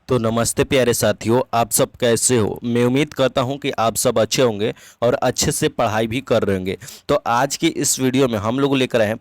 तो नमस्ते प्यारे साथियों, आप सब कैसे हो। मैं उम्मीद करता हूं कि आप सब अच्छे होंगे और अच्छे से पढ़ाई भी कर रहे होंगे। तो आज की इस वीडियो में हम लोग लेकर आए हैं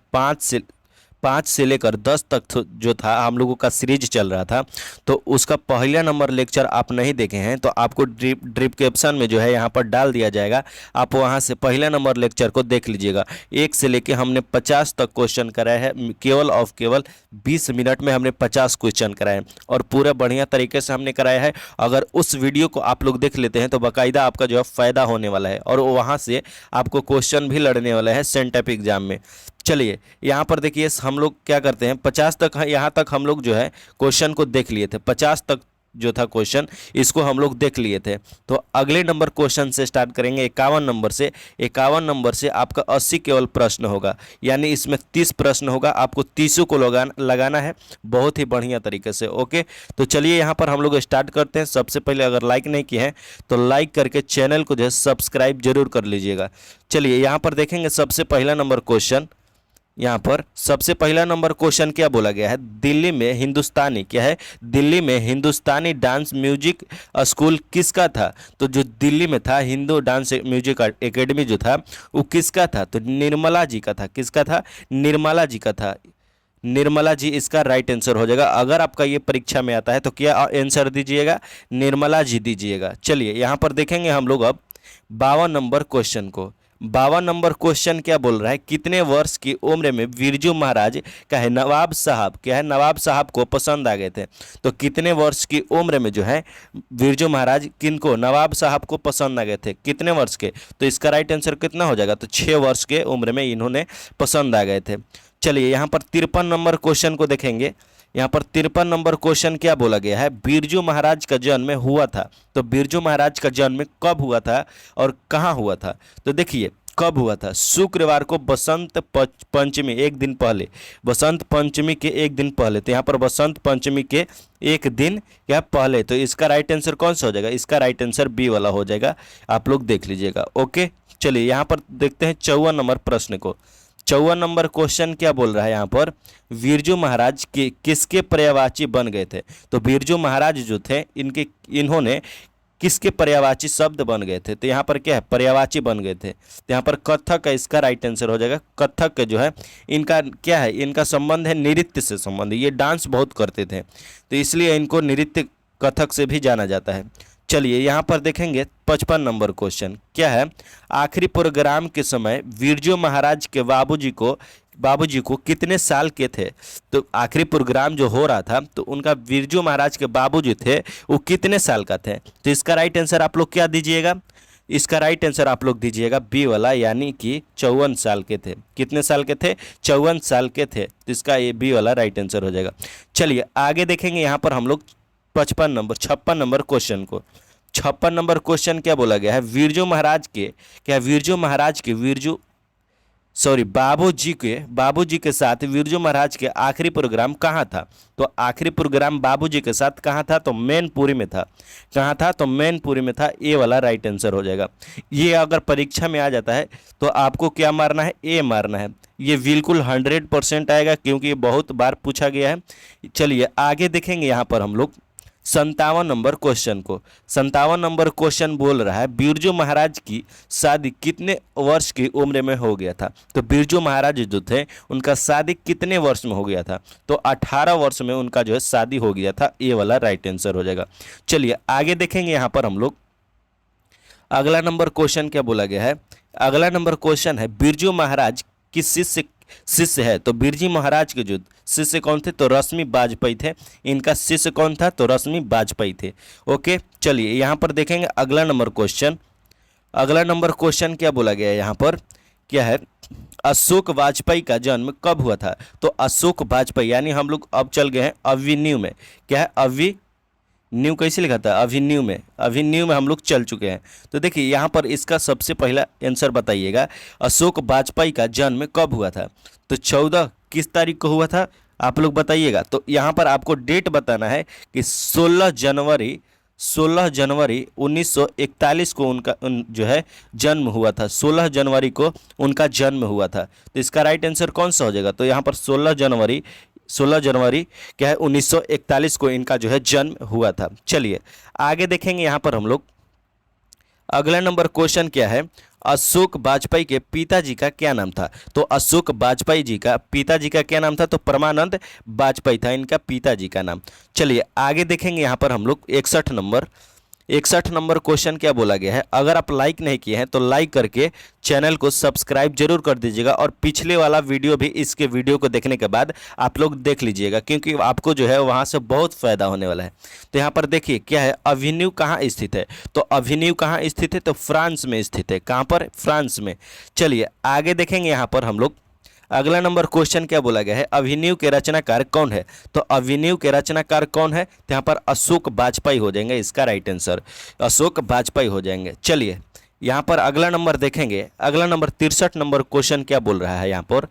5 से लेकर 10 तक जो था हम लोगों का सीरीज चल रहा था। तो उसका पहला नंबर लेक्चर आप नहीं देखे हैं तो आपको ड्रिप कैप्शन में जो है यहाँ पर डाल दिया जाएगा। आप वहाँ से पहला नंबर लेक्चर को देख लीजिएगा। 1 से लेके हमने 50 तक क्वेश्चन कराए हैं। केवल 20 मिनट में हमने 50 क्वेश्चन कराए हैं और पूरा बढ़िया तरीके से हमने कराया है। अगर उस वीडियो को आप लोग देख लेते हैं तो बाकायदा आपका जो है फ़ायदा होने वाला है और वहाँ से आपको क्वेश्चन भी लड़ने वाला है सेंटअप एग्जाम में। चलिए यहाँ पर देखिए, हम लोग क्या करते हैं 50 तक, यहाँ तक हम लोग जो है क्वेश्चन को देख लिए थे। 50 तक जो था क्वेश्चन, इसको हम लोग देख लिए थे। तो अगले नंबर क्वेश्चन से स्टार्ट करेंगे 51 नंबर से। 51 नंबर से आपका 80 केवल प्रश्न होगा, यानी इसमें 30 प्रश्न होगा। आपको 30 को लगाना है बहुत ही बढ़िया तरीके से। ओके, तो चलिए यहाँ पर हम लोग स्टार्ट करते हैं। सबसे पहले अगर लाइक नहीं किए हैं तो लाइक करके चैनल को जो है सब्सक्राइब जरूर कर लीजिएगा। चलिए यहाँ पर देखेंगे सबसे पहला नंबर क्वेश्चन। यहाँ पर सबसे पहला नंबर क्वेश्चन क्या बोला गया है, दिल्ली में हिंदुस्तानी क्या है, दिल्ली में हिंदुस्तानी डांस म्यूजिक स्कूल किसका था। तो जो दिल्ली में था हिंदू डांस म्यूजिक एकेडमी जो था वो किसका था, तो निर्मला जी का था। किसका था, निर्मला जी का था। निर्मला जी इसका राइट आंसर हो जाएगा। अगर आपका ये परीक्षा में आता है तो क्या आंसर दीजिएगा, निर्मला जी दीजिएगा। चलिए यहाँ पर देखेंगे हम लोग अब 52 नंबर क्वेश्चन को। 52 नंबर क्वेश्चन क्या बोल रहा है, कितने वर्ष की उम्र में बिरजू महाराज का है नवाब साहब क्या है, नवाब साहब को पसंद आ गए थे। तो कितने वर्ष की उम्र में जो है बिरजू महाराज किनको, नवाब साहब को पसंद आ गए थे, कितने वर्ष के। तो इसका राइट आंसर कितना हो जाएगा, तो 6 वर्ष के उम्र में इन्होंने पसंद आ गए थे। चलिए यहाँ पर 53 नंबर क्वेश्चन को देखेंगे। यहाँ पर 53 नंबर क्वेश्चन क्या बोला गया है, बिरजू महाराज का जन्म हुआ था। तो बिरजू महाराज का जन्म कब हुआ था और कहाँ हुआ था। तो देखिए कब हुआ था, शुक्रवार को बसंत पंचमी एक दिन पहले, बसंत पंचमी के एक दिन पहले। तो यहाँ पर बसंत पंचमी के एक दिन क्या पहले। तो इसका राइट आंसर कौन सा हो जाएगा, इसका राइट आंसर बी वाला हो जाएगा। आप लोग देख लीजिएगा। ओके, चलिए यहाँ पर देखते हैं 54 नंबर प्रश्न को। 54 नंबर क्वेश्चन क्या बोल रहा है यहाँ पर, बिरजू महाराज के किसके पर्यायवाची बन गए थे। तो बिरजू महाराज जो थे इन्होंने किसके पर्यायवाची शब्द बन गए थे। तो यहाँ पर क्या है, पर्यायवाची बन गए थे। तो यहाँ पर कथक है, इसका राइट आंसर हो जाएगा। कथक जो है इनका क्या है, इनका संबंध है नृत्य से संबंध। ये डांस बहुत करते थे तो इसलिए इनको नृत्य कथक से भी जाना जाता है। चलिए यहाँ पर देखेंगे 55 नंबर क्वेश्चन क्या है, आखिरी प्रोग्राम के समय बिरजू महाराज के बाबूजी को कितने साल के थे। तो आखिरी प्रोग्राम जो हो रहा था तो उनका बिरजू महाराज के बाबूजी थे वो कितने साल का थे। तो इसका राइट आंसर आप लोग क्या दीजिएगा, इसका राइट आंसर आप लोग दीजिएगा बी वाला, यानी कि 54 साल के थे। कितने साल के थे, 54 साल के थे। तो इसका ये बी वाला राइट आंसर हो जाएगा। चलिए आगे देखेंगे यहाँ पर हम लोग 56 नंबर क्वेश्चन को। 56 नंबर क्वेश्चन क्या बोला गया है, बाबूजी के साथ बिरजू महाराज के आखिरी प्रोग्राम कहाँ था। तो आखिरी प्रोग्राम बाबूजी के साथ कहाँ था, तो मैनपुरी में था। कहाँ था, तो मैनपुरी में था। ए वाला राइट आंसर हो जाएगा। ये अगर परीक्षा में आ जाता है तो आपको क्या मारना है, ए मारना है। ये बिल्कुल 100% आएगा क्योंकि ये बहुत बार पूछा गया है। चलिए आगे देखेंगे यहाँ पर हम लोग 57 नंबर क्वेश्चन को। 57 नंबर क्वेश्चन बोल रहा है, बिरजू महाराज की शादी कितने वर्ष की उम्र में हो गया था। तो बिरजू महाराज जो थे उनका शादी कितने वर्ष में हो गया था। तो 18 वर्ष में उनका जो है शादी हो गया था। ये वाला राइट आंसर हो जाएगा। चलिए आगे देखेंगे यहाँ पर हम लोग अगला नंबर क्वेश्चन क्या बोला गया है। अगला नंबर क्वेश्चन है, बिरजू महाराज किस शिष्य है। तो बिरजू महाराज के जो शिष्य कौन थे, तो रश्मि बाजपेयी थे। इनका शिष्य कौन था, तो रश्मि बाजपेयी थे। ओके, चलिए यहाँ पर देखेंगे अगला नंबर क्वेश्चन। अगला नंबर क्वेश्चन क्या बोला गया है यहाँ पर, क्या है, अशोक वाजपेयी का जन्म कब हुआ था। तो अशोक वाजपेयी, यानी हम लोग अब चल गए हैं अभिन्यू में। क्या है, न्यू कैसे लिखा था, अभिन्यू में हम लोग चल चुके हैं। तो देखिए यहाँ पर इसका सबसे पहला आंसर बताइएगा, अशोक वाजपेयी का जन्म कब हुआ था। तो 14 किस तारीख को हुआ था, आप लोग बताइएगा। तो यहाँ पर आपको डेट बताना है कि 16 जनवरी 1941 को उनका जो है जन्म हुआ था। 16 जनवरी को उनका जन्म हुआ था। तो इसका राइट आंसर कौन सा हो जाएगा, तो यहाँ पर 16 जनवरी 16 जनवरी क्या है 1941 को इनका जो है जन्म हुआ था। चलिए आगे देखेंगे यहाँ पर हम लोग। अगला नंबर क्वेश्चन क्या है, अशोक वाजपेयी के पिताजी का क्या नाम था। तो अशोक वाजपेयी जी का पिताजी का क्या नाम था, तो परमानंद वाजपेयी था इनका पिताजी का नाम। चलिए आगे देखेंगे यहाँ पर हम लोग 61 नंबर क्वेश्चन क्या बोला गया है। अगर आप लाइक नहीं किए हैं तो लाइक करके चैनल को सब्सक्राइब जरूर कर दीजिएगा, और पिछले वाला वीडियो भी इसके वीडियो को देखने के बाद आप लोग देख लीजिएगा, क्योंकि आपको जो है वहाँ से बहुत फ़ायदा होने वाला है। तो यहाँ पर देखिए क्या है, अवेन्यू कहाँ स्थित है। तो अवेन्यू कहाँ स्थित है, तो फ्रांस में स्थित है। कहाँ पर, फ्रांस में। चलिए आगे देखेंगे यहाँ पर हम लोग। अगला नंबर क्वेश्चन क्या बोला गया है, अभिनव के रचनाकार कौन है। तो अभिनव के रचनाकार कौन है, तो यहाँ पर अशोक वाजपेयी हो जाएंगे इसका राइट आंसर, अशोक वाजपेयी हो जाएंगे। चलिए यहाँ पर अगला नंबर देखेंगे। अगला नंबर 63 नंबर क्वेश्चन क्या बोल रहा है, यहाँ पर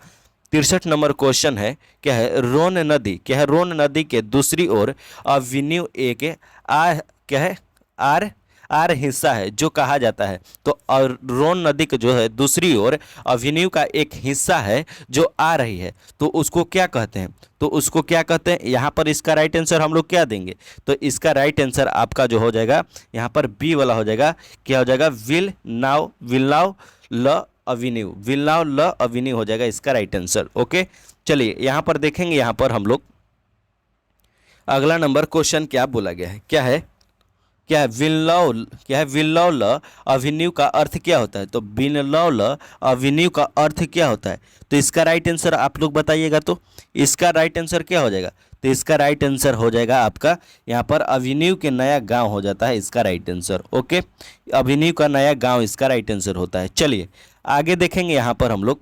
63 नंबर क्वेश्चन है क्या है, रोन नदी क्या है, रोन नदी के दूसरी ओर अभिनव एक क्या है आर हिस्सा है जो कहा जाता है। तो और रोन नदी के जो है दूसरी ओर अभिनव का एक हिस्सा है जो आ रही है, तो उसको क्या कहते हैं। तो उसको क्या कहते हैं, यहाँ पर इसका राइट आंसर हम लोग क्या देंगे। तो इसका राइट आंसर आपका जो हो जाएगा यहाँ पर बी वाला हो जाएगा। क्या हो जाएगा, विल नाउ ल अभिनव, विल नाउ ल अभिनव हो जाएगा इसका राइट आंसर। ओके चलिए यहाँ पर देखेंगे। यहाँ पर हम लोग अगला नंबर क्वेश्चन क्या बोला गया है, क्या है विल्लौल अभिनव का अर्थ क्या होता है। तो विल्लौल अभिनव का अर्थ क्या होता है, तो इसका राइट आंसर आप लोग बताइएगा। तो इसका राइट आंसर क्या हो जाएगा, तो इसका राइट आंसर हो जाएगा आपका यहाँ पर अभिनव के नया गांव हो जाता है इसका राइट आंसर। ओके अभिनव का नया गांव इसका राइट आंसर होता है। चलिए आगे देखेंगे यहाँ पर हम लोग।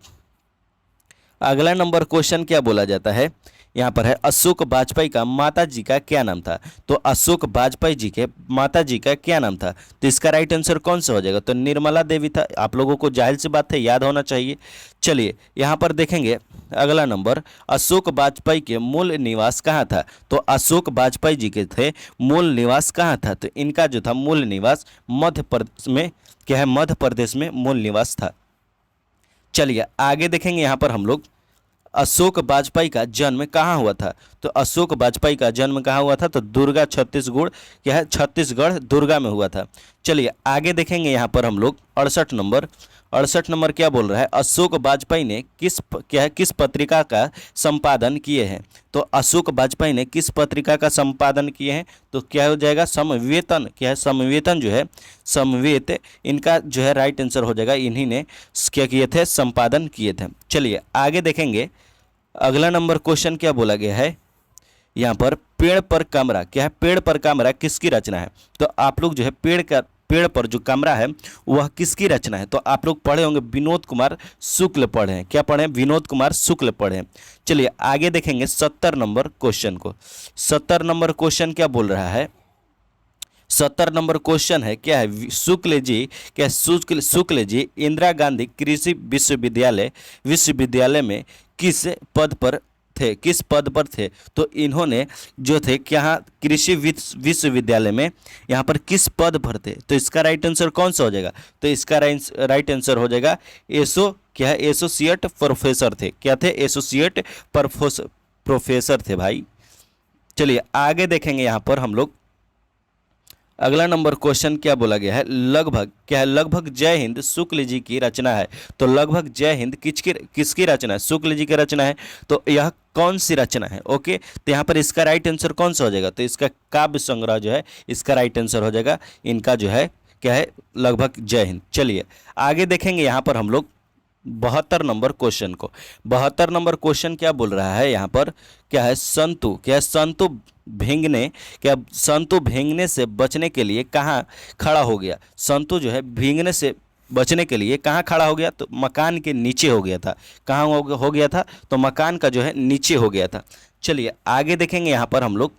अगला नंबर क्वेश्चन क्या बोला जाता है, यहाँ पर है अशोक वाजपेयी का माता जी का क्या नाम था। तो अशोक वाजपेयी जी के माता जी का क्या नाम था, तो इसका राइट आंसर कौन सा हो जाएगा, तो निर्मला देवी था। आप लोगों को जाहिर सी बात है याद होना चाहिए। चलिए यहाँ पर देखेंगे अगला नंबर, अशोक वाजपेयी के मूल निवास कहाँ था। तो अशोक वाजपेयी जी के थे मूल निवास कहाँ था, तो इनका जो था मूल निवास मध्य प्रदेश में क्या है, मध्य प्रदेश में मूल निवास था। चलिए आगे देखेंगे यहाँ पर हम लोग। अशोक वाजपेयी का जन्म कहाँ हुआ था। तो अशोक वाजपेयी का जन्म कहाँ हुआ था, तो दुर्गा छत्तीसगढ़ क्या है, छत्तीसगढ़ दुर्गा में हुआ था। चलिए आगे देखेंगे यहाँ पर हम लोग 68 नंबर क्या बोल रहा है, अशोक वाजपेयी ने किस पत्रिका का संपादन किए हैं। तो अशोक वाजपेयी ने किस पत्रिका का संपादन किए हैं, तो क्या हो जाएगा, समवेतन। क्या है, समवेतन जो है, समवेत इनका जो है राइट आंसर हो जाएगा। इन्हीं ने क्या किए थे, संपादन किए थे। चलिए आगे देखेंगे। अगला नंबर क्वेश्चन क्या बोला गया है, यहाँ पर पेड़ पर कमरा क्या है, पेड़ पर कमरा किसकी रचना है। तो आप लोग जो है पेड़ पर जो कमरा है वह किसकी रचना है। तो आप लोग पढ़े होंगे विनोद कुमार शुक्ल पढ़े हैं। क्या पढ़े हैं, विनोद कुमार शुक्ल पढ़े हैं। चलिए आगे देखेंगे 70 नंबर क्वेश्चन को। 70 नंबर क्वेश्चन क्या बोल रहा है, 70 नंबर क्वेश्चन है क्या है, शुक्ल जी इंदिरा गांधी कृषि विश्वविद्यालय में किस पद पर थे। तो इन्होंने जो थे क्या, कृषि विश्वविद्यालय में यहाँ पर किस पद पर थे। तो इसका राइट आंसर कौन सा हो जाएगा, तो इसका राइट आंसर हो जाएगा एसोसिएट प्रोफेसर थे। क्या थे, एसोसिएट प्रोफेसर थे भाई। चलिए आगे देखेंगे यहाँ पर हम लोग। अगला नंबर क्वेश्चन क्या बोला गया है, लगभग जय हिंद शुक्ल जी की रचना है। तो लगभग जय हिंद किसकी रचना है, शुक्ल जी की रचना है। तो यह कौन सी रचना है। ओके तो यहाँ पर इसका राइट आंसर कौन सा हो जाएगा, तो इसका काव्य संग्रह जो है इसका राइट आंसर हो जाएगा। इनका जो है क्या है, लगभग जय हिंद। चलिए आगे देखेंगे यहाँ पर हम लोग 72 नंबर क्वेश्चन को। 72 नंबर क्वेश्चन क्या बोल रहा है यहाँ पर, क्या है, संतु भींगने से बचने के लिए कहाँ खड़ा हो गया। संतु जो है भींगने से बचने के लिए कहाँ खड़ा हो गया, तो मकान के नीचे हो गया था। कहाँ हो गया था, तो मकान का जो है नीचे हो गया था। चलिए आगे देखेंगे यहाँ पर हम लोग।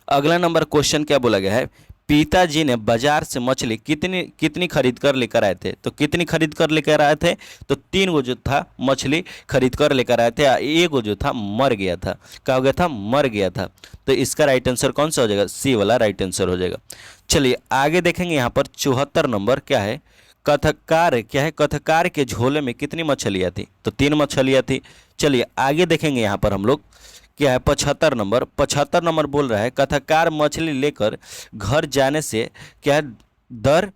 अगला नंबर क्वेश्चन क्या बोला गया है, पिताजी ने बाजार से मछली कितनी खरीद कर लेकर आए थे। तो कितनी खरीद कर लेकर आए थे, तो 3 गो जो था मछली खरीद कर लेकर आए थे। एक गो जो था मर गया था। क्या हो गया था, मर गया था। तो इसका राइट आंसर कौन सा हो जाएगा, सी वाला राइट आंसर हो जाएगा। चलिए आगे देखेंगे यहाँ पर 74 नंबर क्या है, कथकार क्या है, कथकार के झोले में कितनी मछलियाँ थी? तो 3 मछलियाँ थी। चलिए आगे देखेंगे यहाँ पर हम लोग क्या है 75 नंबर बोल रहा है कथकार मछली लेकर घर जाने से क्या है दर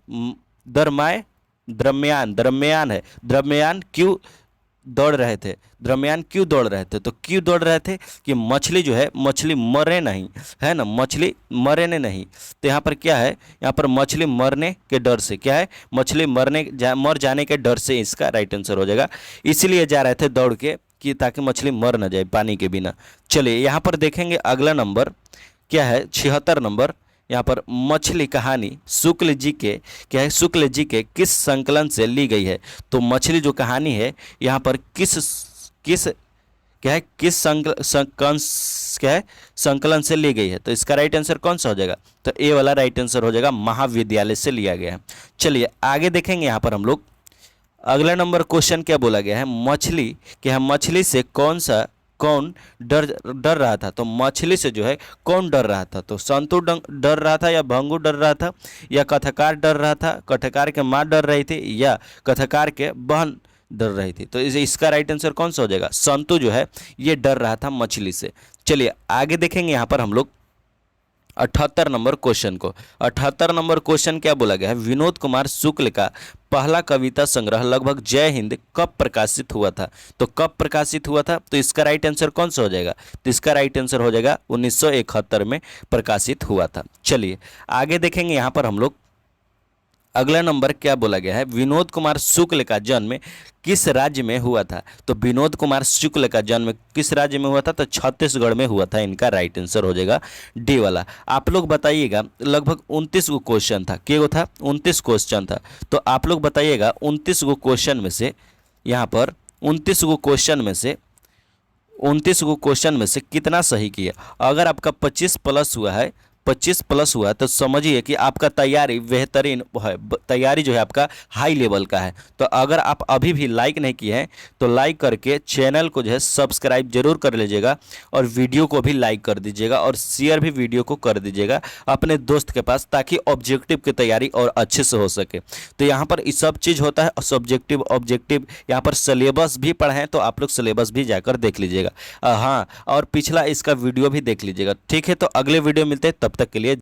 दरमाए दरमियान दरमियान है दरमियान क्यों दौड़ रहे थे? दरमियान क्यों दौड़ रहे थे? तो क्यों दौड़ रहे थे कि मछली जो है मछली मरे नहीं, है ना, मछली मरे नहीं। तो यहाँ पर क्या है, यहाँ पर मछली मरने के डर से क्या है, मछली मर जाने के डर से इसका राइट आंसर हो जाएगा। इसीलिए जा रहे थे दौड़ के कि ताकि मछली मर ना जाए पानी के बिना। चलिए यहाँ पर देखेंगे अगला नंबर क्या है 76 नंबर। यहाँ पर मछली कहानी शुक्ल जी के क्या है, शुक्ल जी के किस संकलन से ली गई है? तो मछली जो कहानी है यहाँ पर किस किस क्या है, किस क्या है संकलन से ली गई है? तो इसका राइट आंसर कौन सा हो जाएगा? तो ए वाला राइट आंसर हो जाएगा, महाविद्यालय से लिया गया है। चलिए आगे देखेंगे यहाँ पर हम लोग अगला नंबर क्वेश्चन क्या बोला गया है, मछली क्या है, मछली से कौन डर डर रहा था? तो मछली से जो है कौन डर रहा था? तो संतु डर रहा था, या भंगू डर रहा था, या कथकार डर रहा था, कथकार के माँ डर रही थी, या कथकार के बहन डर रही थी? तो इसका राइट आंसर कौन सा हो जाएगा? संतु जो है ये डर रहा था मछली से। चलिए आगे देखेंगे यहाँ पर हम लोग 78 नंबर क्वेश्चन को। 78 नंबर क्वेश्चन क्या बोला गया है, विनोद कुमार शुक्ल का पहला कविता संग्रह लगभग जय हिंद कब प्रकाशित हुआ था? तो कब प्रकाशित हुआ था? तो इसका राइट आंसर कौन सा हो जाएगा? तो इसका राइट आंसर हो जाएगा 1971 में प्रकाशित हुआ था। चलिए आगे देखेंगे यहाँ पर हम लोग अगला नंबर क्या बोला गया है, विनोद कुमार शुक्ल का जन्म किस राज्य में हुआ था? तो विनोद कुमार शुक्ल का जन्म किस राज्य में हुआ था? तो छत्तीसगढ़ में हुआ था। इनका राइट आंसर हो जाएगा डी वाला। आप लोग बताइएगा, लगभग 29 गो क्वेश्चन था, क्या था 29 क्वेश्चन था। तो आप लोग बताइएगा 29 गो क्वेश्चन में से यहाँ पर 29 गो क्वेश्चन में से कितना सही किया? अगर आपका 25 प्लस हुआ है, 25 प्लस हुआ तो समझिए कि आपका तैयारी बेहतरीन है, तैयारी जो है आपका हाई लेवल का है। तो अगर आप अभी भी लाइक नहीं किए हैं तो लाइक करके चैनल को जो है सब्सक्राइब जरूर कर लीजिएगा, और वीडियो को भी लाइक कर दीजिएगा, और शेयर भी वीडियो को कर दीजिएगा अपने दोस्त के पास, ताकि ऑब्जेक्टिव की तैयारी और अच्छे से हो सके। तो यहाँ पर इस सब चीज़ होता है, सब्जेक्टिव ऑब्जेक्टिव, यहाँ पर सिलेबस भी पढ़ें तो आप लोग सिलेबस भी जाकर देख लीजिएगा। हाँ, और पिछला इसका वीडियो भी देख लीजिएगा। ठीक है, तो अगले वीडियो मिलते हैं, तब तक के लिए